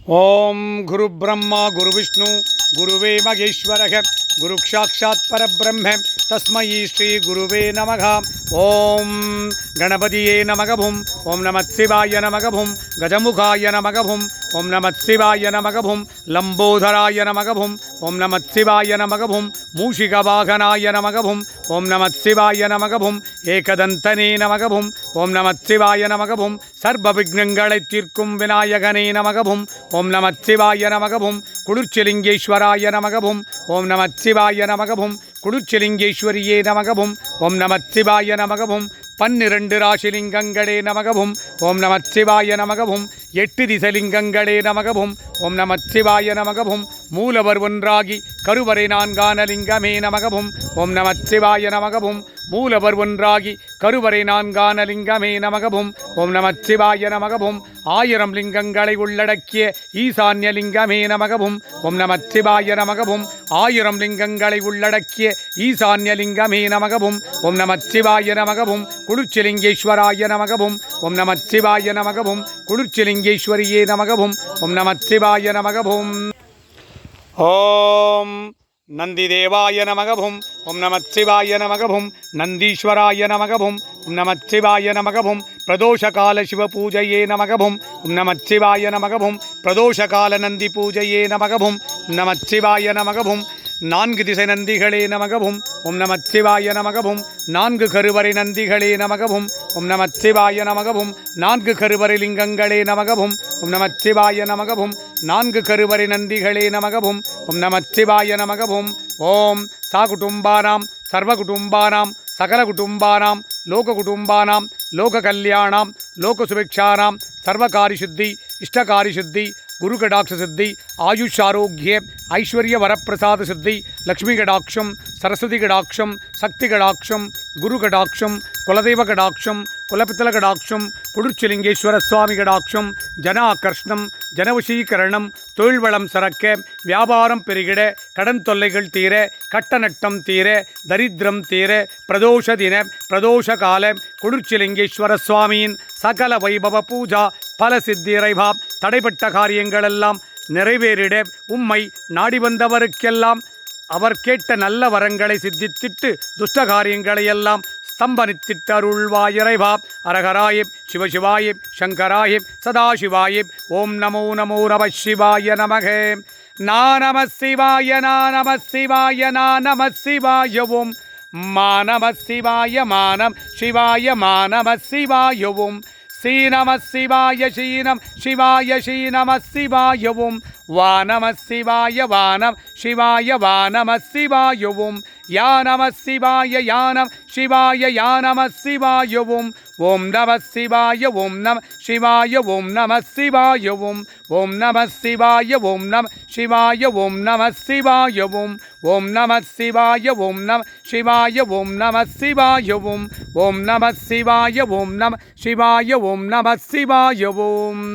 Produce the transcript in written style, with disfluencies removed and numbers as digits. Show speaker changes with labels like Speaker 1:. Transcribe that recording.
Speaker 1: ஓம் குரு பிரம்மா குரு விஷ்ணு குருவே மகேஸ்வரக குரு சாட்சாத் பரபிரம்ம தஸ்மை ஸ்ரீ குருவே நமக. ஓம் கணபதியே நமகவும் ஓம் நமத் சிவாய நமகவும் கஜமுகாய நமகவும் ஓம் நமத் சிவாய நமகவும் லம்போதராய நமகவும் ஓம் நமத் சிவாய நமகவும் மூஷிகவாகனாய நமகவும் ஓம் நமத் சிவாய நமகவும் ஏகதந்தனே நமகவும் ஓம் நமத் சிவாய நமகவும் சர்வ விக்னங்களை தீர்க்கும் விநாயகனே நமகவும் ஓம் நமத் சிவாய நமகவும் குளிர்ச்சிலிங்கேஸ்வராய நமகவும் ஓம் நமத் சிவாய நமகவும் குளிர்ச்சிலிங்கேஸ்வரியே நமகவும் ஓம் நமத் சிவாய நமகவும் 12 ராசிலிங்கங்களே நமகவும் ஓம் நமத் சிவாய நமகவும் 8 திசலிங்கங்களே நமகவும் ஓம் நமத் சிவாய நமகவும் மூலவர் ஒன்றாகி கருவறை நான்கான லிங்கமே நமகவும் ஓம் நமத் சிவாய நமகவும் மூலவர் ஒன்றாகி கருவறை நான்கான லிங்கமே நமகவும் ஓம் நமத் சிவாய நமகவும் 1000 லிங்கங்களை உள்ளடக்கிய ஈசான்ய லிங்கமே நமகவும் ஓம் நமத் சிவாய நமகவும் 1000 லிங்கங்களை உள்ளடக்கிய ஈசான்ய லிங்கமே நமகவும் ஓம் நமத் சிவாய நமகவும் குளிர்ச்சிலிங்கேஸ்வராய நமகவும் ஓம் நமத் சிவாய நமகவும் குளிர்ச்சிலிங்கேஸ்வரியே நமகவும் ஓம் நமத் சிவாய நமகவும். ஓம் நந்திதேவாய நமகவும் ஓம் நமத் சிவாய நமகவும் நந்தீஸ்வராய நமகவும் ஓம் நமத் சிவாய நமகவும் பிரதோஷகால சிவ பூஜையே நமகவும் ஓம் நமத் சிவாய நமகவும் பிரதோஷகால நந்தி பூஜையே நமகவும் ஓம் நமத் சிவாய நமகவும் 4 திசை நந்திகளே நமகவும் ஓம் நமத் சிவாய நமகவும் 4 கருவறை நந்திகளே நமகவும் ஓம் நமத் சிவாய நமகவும் 4 கருவறை லிங்கங்களே நமகவும் ஓம் நமத் சிவாய நமகவும் 4 கருவறை நந்திகளே நமகவும் ஓம் நமத் சிவாய நமகவும். ஓம் சாகுடும்பானாம் சர்வகுடும்பானாம் சகலகுடும்பானாம் லோககுடும்பானாம் லோககல்யாணாம் லோகசுபிக்ஷானாம் சர்வகாரிசுத்தி இஷ்டகாரிசுத்தி குருகடாட்ச சித்தி ஆயுஷாரோக்கிய ஐஸ்வர்ய வரப்பிரசாத சித்தி லக்ஷ்மி கடாட்சம் சரஸ்வதி கடாட்சம் சக்தி கடாட்சம் குரு கடாட்சம் குலதெய்வ கடாட்சம் குலபித்தல கடாட்சம் குளிர்ச்சிலிங்கேஸ்வர சுவாமி கடாட்சம் ஜன ஆகர்ஷணம் ஜனவசீகரணம் தொழில் வளம் சிறக்க வியாபாரம் பெருகிட கடன் தொல்லைகள் தீர கட்ட நட்டம் தீர தரித்திரம் தீர பிரதோஷ தின பிரதோஷ கால குளிர்ச்சிலிங்கேஸ்வர சுவாமியின் சகல வைபவ பூஜா பல சித்திரைவா தடைப்பட்ட காரியங்களெல்லாம் நிறைவேறிட உம்மை நாடி வந்தவருக்கெல்லாம் அவர் கேட்ட நல்ல வரங்களை சித்தித்திட்டு துஷ்ட காரியங்களையெல்லாம் ஸ்தம்பனித்திட்டு அருள்வாயிரைவா. அரகராயே சிவசிவாயே சங்கராயே சதாசிவாயே. ஓம் நமோ நமோ நம சிவாய நமக. நம சிவாய நம சிவாய நம சிவாய. ஓம் நம சிவாய மானம் சிவாய நம சிவாய. ஓம் ஸ்ரீ நம சிவாய ஸ்ரீனம் சிவாய ஸ்ரீ நம சிவாய. ஓம் நம சிவாய வானம் சிவாய நம சிவாய. ஓம் யா நம சிவாய யானம் சிவாய நம சிவாய. ஓம் நம சிவாய ஓம் நம சிவாய ஓம் நம சிவாய. ஓம் நம சிவாய ஓம் நம சிவாய ஓம் நம சிவாய. ஓம் நம சிவாய ஓம் நம சிவாய ஓம் நம சிவாய. ஓம் நம சிவாய ஓம் நம சிவாய ஓம் நம சிவாய. ஓம்